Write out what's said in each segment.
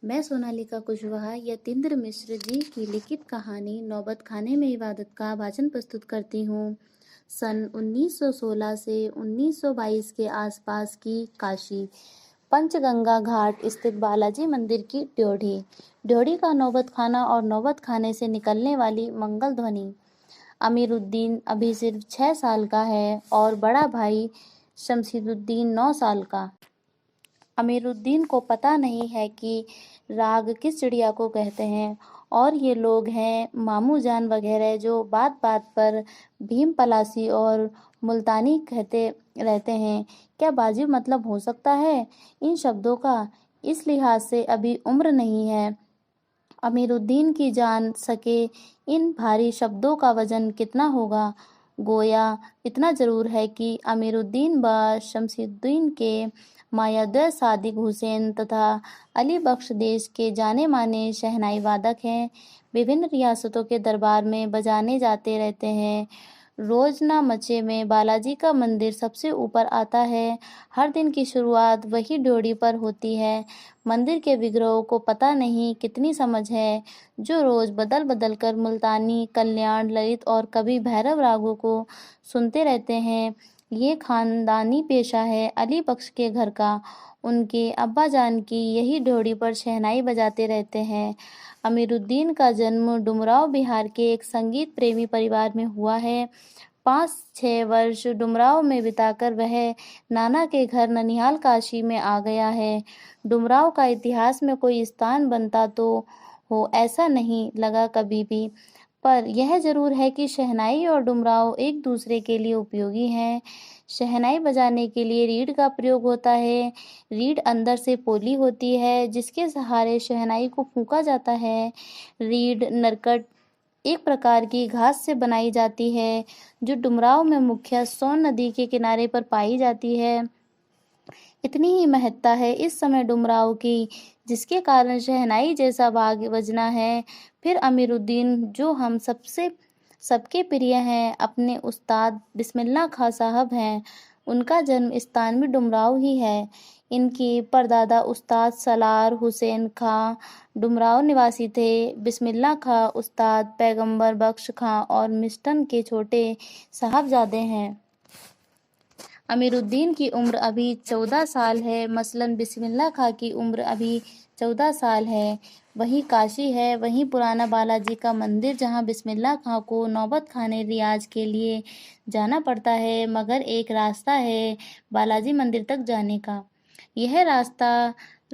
मैं सोनालिका कुशवाहा यतीन्द्र मिश्र जी की लिखित कहानी नौबत खाने में इबादत का वाचन प्रस्तुत करती हूँ। सन 1916 से 1922 के आसपास की काशी, पंचगंगा घाट स्थित बालाजी मंदिर की ड्योढ़ी। ड्योढ़ी का नौबत खाना और नौबत खाने से निकलने वाली मंगल ध्वनि। अमीरुद्दीन अभी सिर्फ 6 साल का है और बड़ा भाई शमसीदुद्दीन 9 साल का। अमीरुद्दीन को पता नहीं है कि राग किस चिड़िया को कहते हैं, और ये लोग हैं मामू जान वगैरह जो बात बात पर भीम पलासी और मुल्तानी कहते रहते हैं। क्या बाजी मतलब हो सकता है इन शब्दों का? इस लिहाज से अभी उम्र नहीं है अमीरुद्दीन की जान सके इन भारी शब्दों का वजन कितना होगा। गोया इतना जरूर है कि अमीरुद्दीन व शमसुद्दीन के मायाद्वय सादिक हुसैन तथा अली बख्श देश के जाने माने शहनाई वादक हैं। विभिन्न रियासतों के दरबार में बजाने जाते रहते हैं। रोजना मचे में बालाजी का मंदिर सबसे ऊपर आता है। हर दिन की शुरुआत वही ड्योढ़ी पर होती है। मंदिर के विग्रहों को पता नहीं कितनी समझ है, जो रोज बदल बदल कर मुल्तानी, कल्याण, ललित और कभी भैरव रागों को सुनते रहते हैं। ये खानदानी पेशा है अली बख्श के घर का। उनके अब्बा जान की यही ड्योढ़ी पर शहनाई बजाते रहते हैं। अमीरुद्दीन का जन्म डुमराव बिहार के एक संगीत प्रेमी परिवार में हुआ है। 5-6 वर्ष डुमराव में बिताकर वह नाना के घर ननिहाल काशी में आ गया है। डुमराव का इतिहास में कोई स्थान बनता तो हो ऐसा नहीं लगा कभी भी, पर यह जरूर है कि शहनाई और डुमराव एक दूसरे के लिए उपयोगी हैं। शहनाई बजाने के लिए रीढ़ का प्रयोग होता है। रीढ़ अंदर से पोली होती है जिसके सहारे शहनाई को फूंका जाता है। रीढ़ नरकट एक प्रकार की घास से बनाई जाती है जो डुमराव में मुख्य सोन नदी के किनारे पर पाई जाती है। इतनी ही महत्ता है इस समय डुमराव की, जिसके कारण शहनाई जैसा वाद्य बजना है। फिर अमीरुद्दीन जो हम सबके प्रिय हैं, अपने उस्ताद बिस्मिल्लाह खां साहब हैं। उनका जन्म स्थान भी डुमराव ही है। इनके परदादा उस्ताद सलार हुसैन खां डुमराव निवासी थे। बिस्मिल्लाह खां उस्ताद पैगंबर बख्श खां और मिस्टन के छोटे साहबजादे हैं। अमीरुद्दीन की उम्र अभी 14 साल है। मसलन बिस्मिल्लाह खां की उम्र अभी 14 साल है। वही काशी है, वही पुराना बालाजी का मंदिर जहां बिस्मिल्लाह खां को नौबत खाने रियाज के लिए जाना पड़ता है। मगर एक रास्ता है बालाजी मंदिर तक जाने का। यह रास्ता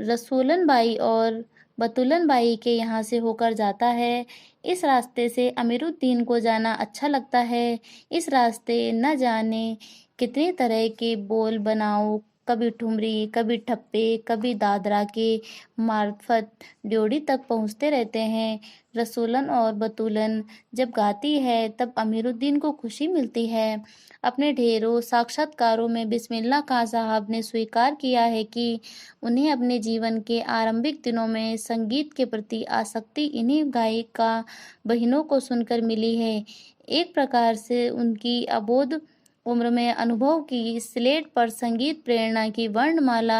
रसूलन बाई और बतुलन बाई के यहाँ से होकर जाता है। इस रास्ते से अमीरुद्दीन को जाना अच्छा लगता है। इस रास्ते न जाने कितने तरह के बोल बनाओ, कभी ठुमरी, कभी ठप्पे, कभी दादरा के मार्फत ड्योढ़ी तक पहुँचते रहते हैं। रसूलन और बतूलन जब गाती है तब अमीरुद्दीन को खुशी मिलती है। अपने ढेरों साक्षात्कारों में बिस्मिल्लाह खां साहब ने स्वीकार किया है कि उन्हें अपने जीवन के आरंभिक दिनों में संगीत के प्रति आसक्ति इन्हीं गायिका बहनों को सुनकर मिली है। एक प्रकार से उनकी अबोध उम्र में अनुभव की स्लेट पर संगीत प्रेरणा की वर्णमाला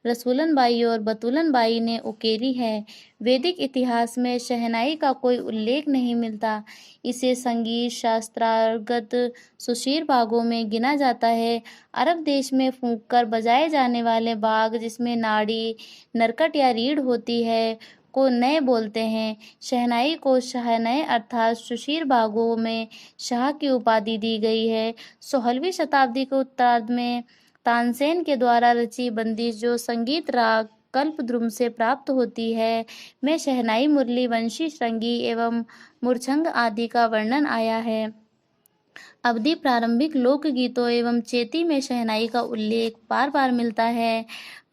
रसूलन बाई और बतूलन बाई ने उकेरी है। वैदिक इतिहास में शहनाई का कोई उल्लेख नहीं मिलता। इसे संगीत शास्त्रागत सुशीर भागों में गिना जाता है। अरब देश में फूंक कर बजाए जाने वाले बाग जिसमें नाड़ी, नरकट या रीढ़ होती है को नए बोलते हैं। शहनाई को शाहनए अर्थात सुशीर भागों में शाह की उपाधि दी गई है। 16वीं शताब्दी के उत्तरार्ध में तानसेन के द्वारा रची बंदिश जो संगीत राग कल्पद्रुम से प्राप्त होती है, में शहनाई, मुरली, वंशी, श्रृंगी एवं मूर्छंग आदि का वर्णन आया है। अवधि प्रारंभिक लोकगीतों एवं चेती में शहनाई का उल्लेख बार बार मिलता है।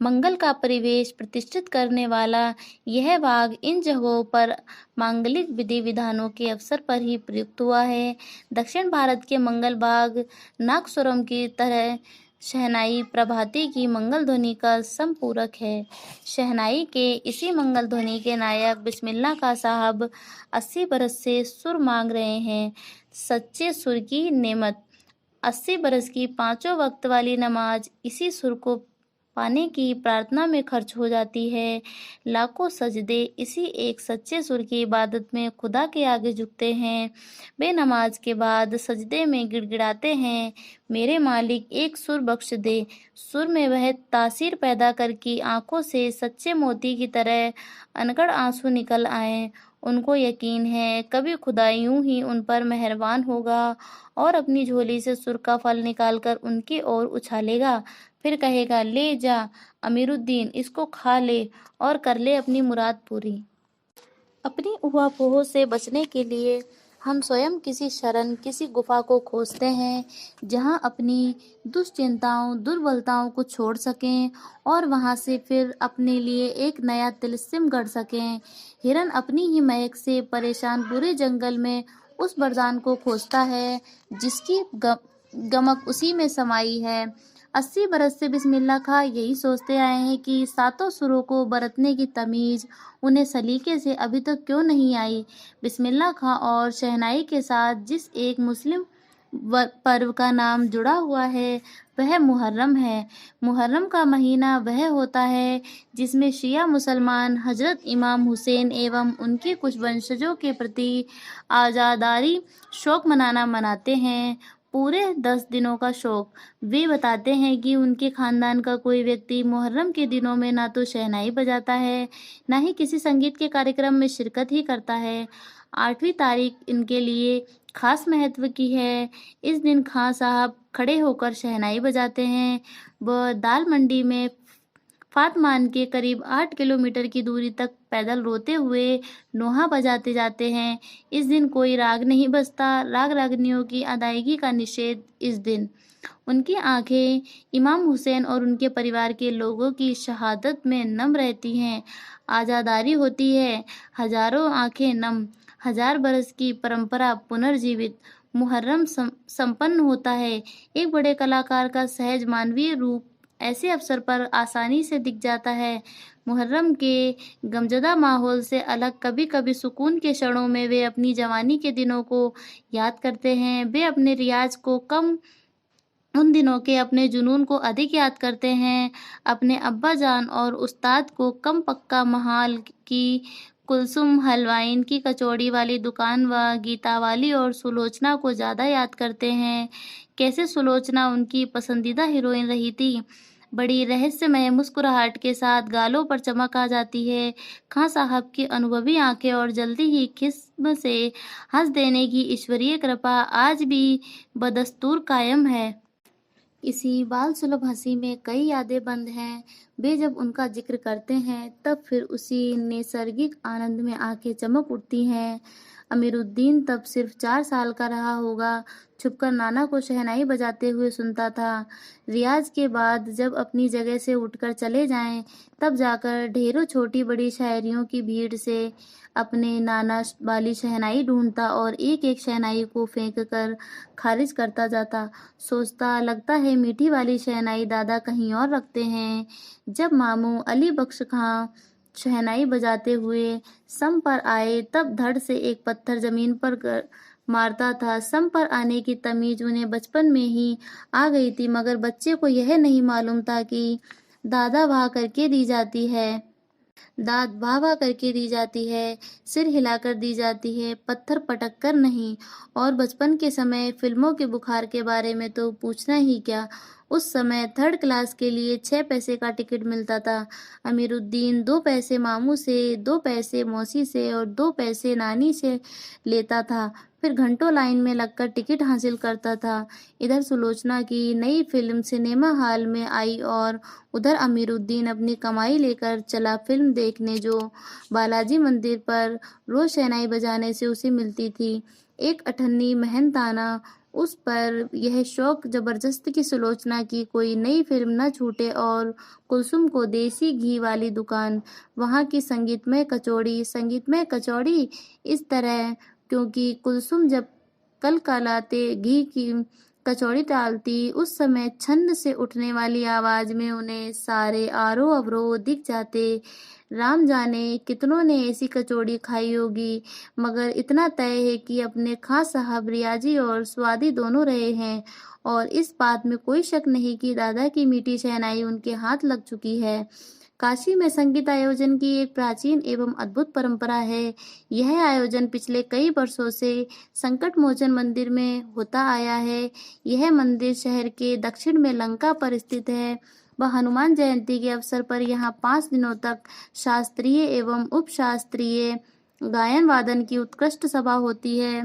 मंगल का परिवेश प्रतिष्ठित करने वाला यह वाग इन जगहों पर मांगलिक विधि विधानों के अवसर पर ही प्रयुक्त हुआ है। दक्षिण भारत के मंगल बाग नागस्वरम की तरह शहनाई प्रभाती की मंगल ध्वनि का संपूरक है। शहनाई के इसी मंगल ध्वनि के नायक बिस्मिल्लाह खां साहब 80 बरस से सुर मांग रहे हैं। सच्चे सुर की नेमत। 80 बरस की 5 वक्त वाली नमाज इसी सुर को पाने की प्रार्थना में खर्च हो जाती है। लाखों सजदे इसी एक सच्चे सुर की इबादत में खुदा के आगे झुकते हैं। वे नमाज के बाद सजदे में गिड़गिड़ाते हैं, मेरे मालिक एक सुर बख्श दे। सुर में वह तासीर पैदा कर कि आंखों से सच्चे मोती की तरह अनगढ़ आंसू निकल आए। उनको यकीन है कभी खुदा यूं ही उन पर मेहरबान होगा और अपनी झोली से सुर का फल निकालकर उनकी ओर उछालेगा। फिर कहेगा, ले जा अमीरुद्दीन, इसको खा ले और कर ले अपनी मुराद पूरी। अपनी ऊहापोह से बचने के लिए हम स्वयं किसी शरण, किसी गुफा को खोजते हैं जहां अपनी दुश्चिंताओं, दुर्बलताओं को छोड़ सकें और वहां से फिर अपने लिए एक नया तिलिस्म गढ़ सकें। हिरन अपनी ही महक से परेशान पूरे जंगल में उस वरदान को खोजता है जिसकी गमक उसी में समाई है। 80 बरस से बिस्मिल्लाह खां यही सोचते आए हैं कि सातों सुरों को बरतने की तमीज उन्हें सलीके से अभी तक क्यों नहीं आई। बिस्मिल्लाह खां और शहनाई के साथ जिस एक मुस्लिम पर्व का नाम जुड़ा हुआ है वह मुहर्रम है। मुहर्रम का महीना वह होता है जिसमें शिया मुसलमान हजरत इमाम हुसैन एवं उनके कुछ वंशजों के प्रति आज़ादारी शोक मनाते हैं। पूरे 10 दिनों का शोक। वे बताते हैं कि उनके खानदान का कोई व्यक्ति मुहर्रम के दिनों में ना तो शहनाई बजाता है, ना ही किसी संगीत के कार्यक्रम में शिरकत ही करता है। 8वीं तारीख इनके लिए खास महत्व की है। इस दिन खां साहब खड़े होकर शहनाई बजाते हैं। वह दाल मंडी में फातमान के करीब 8 किलोमीटर की दूरी तक पैदल रोते हुए नोहा बजाते जाते हैं। इस दिन कोई राग नहीं बजता। राग रागनियों की अदायगी का निषेध इस दिन। उनकी आंखें इमाम हुसैन और उनके परिवार के लोगों की शहादत में नम रहती हैं। आज़ादारी होती है, हजारों आंखें नम। 1000 बरस की परंपरा पुनर्जीवित। मुहर्रम संपन्न होता है। एक बड़े कलाकार का सहज मानवीय रूप ऐसे अवसर पर आसानी से दिख जाता है। मुहर्रम के गमज़दा माहौल से अलग कभी कभी सुकून के क्षणों में वे अपनी जवानी के दिनों को याद करते हैं। वे अपने रियाज को कम, उन दिनों के अपने जुनून को अधिक याद करते हैं। अपने अब्बा जान और उस्ताद को कम, पक्का महाल की कुलसुम हलवाइन की कचौड़ी वाली दुकान व गीता वाली और सुलोचना को ज़्यादा याद करते हैं। कैसे सुलोचना उनकी पसंदीदा हीरोइन रही थी। बड़ी रहस्यमय मुस्कुराहट के साथ गालों पर चमक आ जाती है। खां साहब की अनुभवी आंखें और जल्दी ही खिस्म से हंस देने की ईश्वरीय कृपा आज भी बदस्तूर कायम है। इसी बाल सुलभ हंसी में कई यादें बंद हैं। वे जब उनका जिक्र करते हैं तब फिर उसी नैसर्गिक आनंद में आंखें चमक उठती हैं। अमीरुद्दीन तब सिर्फ 4 साल का रहा होगा। छुपकर नाना को शहनाई बजाते हुए सुनता था। रियाज के बाद जब अपनी जगह से उठकर चले जाएं, तब जाकर ढेरों छोटी बड़ी शायरियों की भीड़ से अपने नाना वाली शहनाई ढूंढता और एक एक शहनाई को फेंक कर खारिज करता जाता। सोचता, लगता है मीठी वाली शहनाई दादा कहीं और रखते हैं। जब मामू अली बख्श खां शहनाई बजाते हुए सम पर आए तब धड़ से एक पत्थर जमीन पर मारता था। सम पर आने की तमीज उन्हें बचपन में ही आ गई थी, मगर बच्चे को यह नहीं मालूम था कि दादा वाह करके दी जाती है, दाद वाह वाह करके दी जाती है, सिर हिलाकर दी जाती है, पत्थर पटक कर नहीं। और बचपन के समय फिल्मों के बुखार के बारे में तो पूछना ही क्या। उस समय 3rd क्लास के लिए 6 पैसे का टिकट मिलता था। अमीरुद्दीन 2 पैसे मामू से, 2 पैसे मौसी से और 2 पैसे नानी से लेता था। फिर घंटों लाइन में लगकर टिकट हासिल करता था। इधर सुलोचना की नई फिल्म सिनेमा हॉल में आई और उधर अमीरुद्दीन अपनी कमाई लेकर चला फिल्म देखने, जो बालाजी मंदिर पर रोज शहनाई बजाने से उसे मिलती थी। एक अठन्नी मेहनताना उस पर यह शौक जबरदस्त कि सुलोचना की कोई नई फिल्म न छूटे और कुलसुम को देसी घी वाली दुकान, वहाँ की संगीतमय कचौड़ी इस तरह, क्योंकि कुलसुम जब कलकलाते घी की कचौड़ी डालती उस समय छन्न से उठने वाली आवाज में उन्हें सारे आरो अवरोह दिख जाते। राम जाने कितनों ने ऐसी कचौड़ी खाई होगी, मगर इतना तय है कि अपने खां साहब रियाजी और स्वादी दोनों रहे हैं और इस बात में कोई शक नहीं कि दादा की मीठी शहनाई उनके हाथ लग चुकी है। काशी में संगीत आयोजन की एक प्राचीन एवं अद्भुत परंपरा है। यह आयोजन पिछले कई वर्षों से संकट मोचन मंदिर में होता आया है। यह मंदिर शहर के दक्षिण में लंका पर स्थित है। वह हनुमान जयंती के अवसर पर यहाँ 5 दिनों तक शास्त्रीय एवं उपशास्त्रीय गायन वादन की उत्कृष्ट सभा होती है।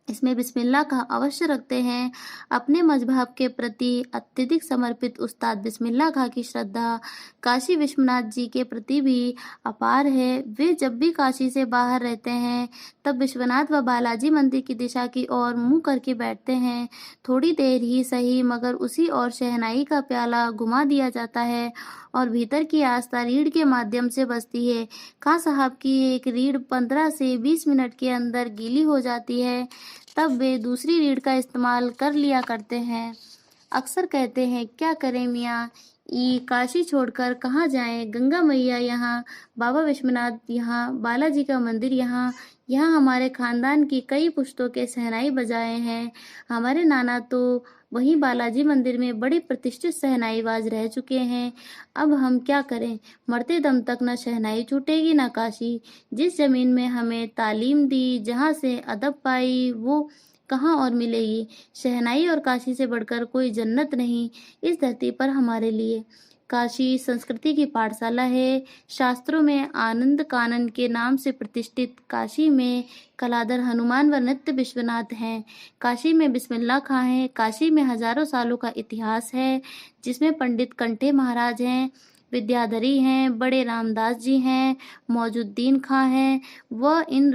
इसमें बिस्मिल्लाह का अवश्य रखते हैं। अपने मजहब के प्रति अत्यधिक समर्पित उस्ताद बिस्मिल्लाह खां की श्रद्धा काशी विश्वनाथ जी के प्रति भी अपार है। वे जब भी काशी से बाहर रहते हैं तब विश्वनाथ व बालाजी मंदिर की दिशा की ओर मुंह करके बैठते हैं। थोड़ी देर ही सही मगर उसी ओर शहनाई का प्याला घुमा दिया जाता है और भीतर की आस्था रीढ़ के माध्यम से बजती है। खां साहब की एक रीढ़ 15 से 20 मिनट के अंदर गीली हो जाती है, तब वे दूसरी रीढ़ का इस्तेमाल कर लिया करते हैं। अक्सर कहते हैं, क्या करें मियाँ, ये काशी छोड़कर कहाँ जाएं? गंगा मैया यहाँ, बाबा विश्वनाथ यहाँ, बालाजी का मंदिर यहाँ। यहाँ हमारे खानदान की कई पुश्तों के शहनाई बजाए हैं। हमारे नाना तो वहीं बालाजी मंदिर में बड़े प्रतिष्ठित शहनाईबाज रह चुके हैं। अब हम क्या करें? मरते दम तक न शहनाई छूटेगी न काशी। जिस जमीन में हमें तालीम दी, जहाँ से अदब पाई, वो कहाँ और मिलेगी? शहनाई और काशी से बढ़कर कोई जन्नत नहीं इस धरती पर हमारे लिए। काशी संस्कृति की पाठशाला है। शास्त्रों में आनंद कानन के नाम से प्रतिष्ठित काशी में कलाधर हनुमान व नित्य विश्वनाथ हैं। काशी में बिस्मिल्लाह खां है। काशी में हजारों सालों का इतिहास है, जिसमें पंडित कंठे महाराज हैं, विद्याधरी हैं, बड़े रामदास जी हैं, मौजूद्दीन खां हैं। वह इन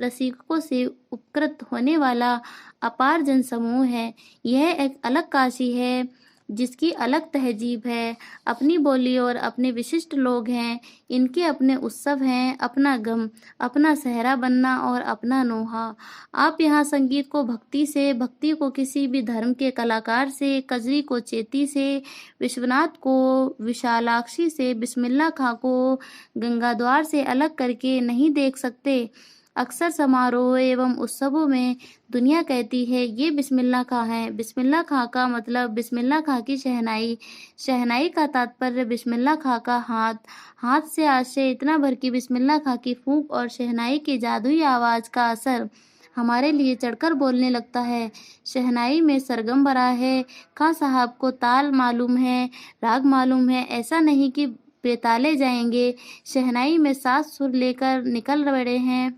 रसिकों से उपकृत होने वाला अपार जनसमूह है। यह एक अलग काशी है, जिसकी अलग तहजीब है, अपनी बोली और अपने विशिष्ट लोग हैं। इनके अपने उत्सव हैं, अपना गम, अपना सहरा बनना और अपना नोहा। आप यहाँ संगीत को भक्ति से, भक्ति को किसी भी धर्म के कलाकार से, कजरी को चेती से, विश्वनाथ को विशालाक्षी से, बिस्मिल्लाह खां को गंगाद्वार से अलग करके नहीं देख सकते। अक्सर समारोह एवं उत्सवों में दुनिया कहती है, ये बिस्मिल्लाह खां है। बिस्मिल्लाह खां का मतलब बिस्मिल्लाह खां की शहनाई। शहनाई का तात्पर्य बिस्मिल्लाह खां का हाथ। हाथ से आशय इतना भर कि बिस्मिल्लाह खां की फूंक और शहनाई की जादुई आवाज का असर हमारे लिए चढ़कर बोलने लगता है। शहनाई में सरगम भरा है। खां साहब को ताल मालूम है, राग मालूम है। ऐसा नहीं कि बेताले जाएंगे। शहनाई में 7 सुर लेकर निकल पड़े हैं।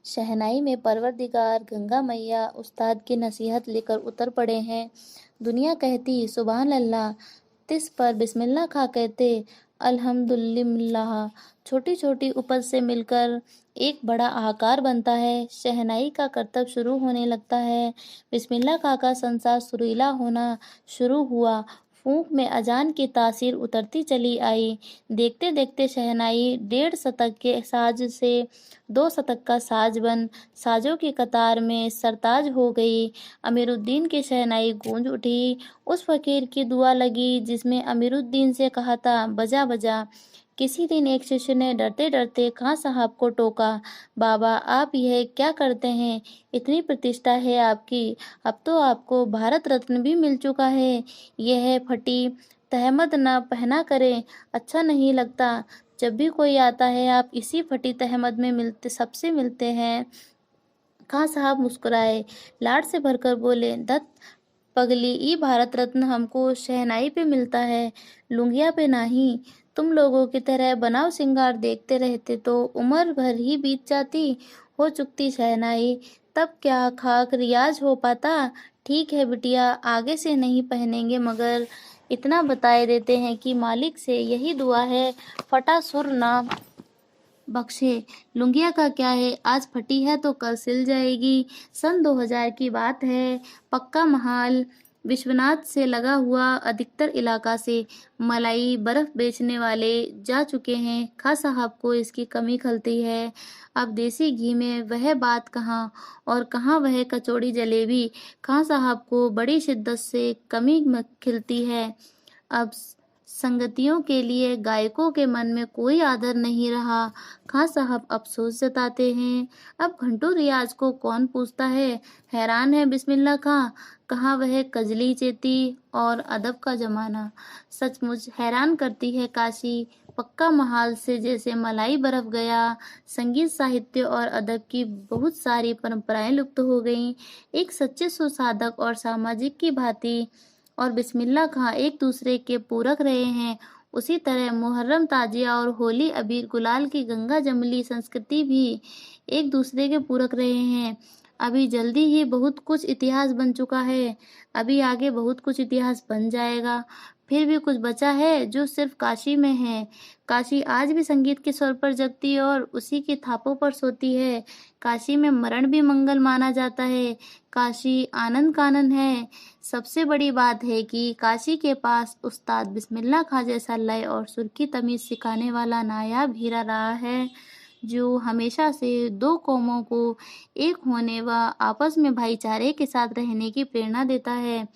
शहनाई में परवरदिगार, गंगा मैया, उस्ताद की नसीहत लेकर उतर पड़े हैं। दुनिया कहती सुभान अल्लाह, तिस पर बिस्मिल्लाह खां कहते अल्हम्दुलिल्लाह। छोटी छोटी उपज से मिलकर एक बड़ा आकार बनता है। शहनाई का करतब शुरू होने लगता है। बिस्मिल्लाह खां का संसार सुरीला होना शुरू हुआ। फूंक में अजान की तासीर उतरती चली आई। देखते देखते शहनाई 1.5 शतक के साज से 2 शतक का साज बन साजों की कतार में सरताज हो गई। अमीरुद्दीन की शहनाई गूंज उठी। उस फकीर की दुआ लगी जिसमें अमीरुद्दीन से कहा था, बजा बजा। किसी दिन एक शिष्य ने डरते डरते खां साहब को टोका, बाबा आप यह क्या करते हैं? इतनी प्रतिष्ठा है आपकी, अब तो आपको भारत रत्न भी मिल चुका है। यह फटी तहमद न पहना करें, अच्छा नहीं लगता। जब भी कोई आता है आप इसी फटी तहमद में सबसे मिलते हैं। खां साहब मुस्कुराए, लाड से भरकर बोले, दत्त पगली, ई भारत रत्न हमको शहनाई पे मिलता है, लुंगिया पे नहीं। तुम लोगों की तरह बनाव सिंगार देखते रहते तो उम्र भर ही बीत जाती। हो चुकती शहनाई, तब क्या खाक रियाज हो पाता। ठीक है बिटिया, आगे से नहीं पहनेंगे, मगर इतना बताए देते हैं कि मालिक से यही दुआ है, फटा सुर ना बख्शे। लुंगिया का क्या है, आज फटी है तो कल सिल जाएगी। सन 2000 की बात है। पक्का महाल विश्वनाथ से लगा हुआ अधिकतर इलाका से मलाई बर्फ बेचने वाले जा चुके हैं। खां साहब को इसकी कमी खलती है। अब देसी घी में वह बात कहाँ, और कहाँ वह कचौड़ी जलेबी। खां साहब को बड़ी शिद्दत से कमी खिलती है। अब संगतियों के लिए गायकों के मन में कोई आदर नहीं रहा। खां साहब अफसोस जताते हैं। अब घंटों रियाज को कौन पूछता है। हैरान है बिस्मिल्लाह खां, कहाँ वह कजली चेती और अदब का जमाना। सचमुच हैरान करती है काशी, पक्का महाल से जैसे मलाई बरफ गया। संगीत साहित्य और अदब की बहुत सारी परंपराएं लुप्त हो गईं। एक सच्चे सुसाधक और सामाजिक की भांति और बिस्मिल्लाह खां एक दूसरे के पूरक रहे हैं, उसी तरह मुहर्रम ताजिया और होली अबीर गुलाल की गंगा जमली संस्कृति भी एक दूसरे के पूरक रहे हैं। अभी जल्दी ही बहुत कुछ इतिहास बन चुका है, अभी आगे बहुत कुछ इतिहास बन जाएगा। फिर भी कुछ बचा है जो सिर्फ काशी में है। काशी आज भी संगीत के स्वर पर जगती है और उसी की थापों पर सोती है। काशी में मरण भी मंगल माना जाता है। काशी आनंद कानन है। सबसे बड़ी बात है कि काशी के पास उस्ताद बिस्मिल्लाह खां जैसा लय और सुर की तमीज सिखाने वाला नायाब हीरा रहा है, जो हमेशा से दो कौमों को एक होने व आपस में भाईचारे के साथ रहने की प्रेरणा देता है।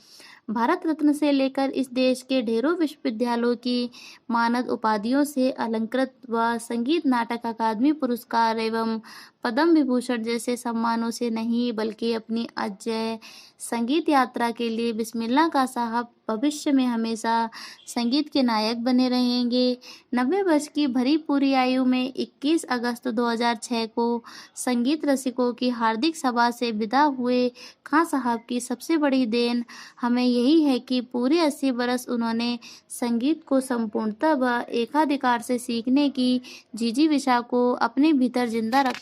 भारत रत्न से लेकर इस देश के ढेरों विश्वविद्यालयों की मानद उपाधियों से अलंकृत व संगीत नाटक अकादमी पुरस्कार एवं पद्म विभूषण जैसे सम्मानों से नहीं, बल्कि अपनी अजेय संगीत यात्रा के लिए बिस्मिल्लाह खां साहब भविष्य में हमेशा संगीत के नायक बने रहेंगे। 90 वर्ष की भरी पूरी आयु में 21 अगस्त 2006 को संगीत रसिकों की हार्दिक सभा से विदा हुए खां साहब की सबसे बड़ी देन हमें यही है कि पूरे 80 बरस उन्होंने संगीत को संपूर्णतः व एकाधिकार से सीखने की जिजीविषा को अपने भीतर जिंदा रखा।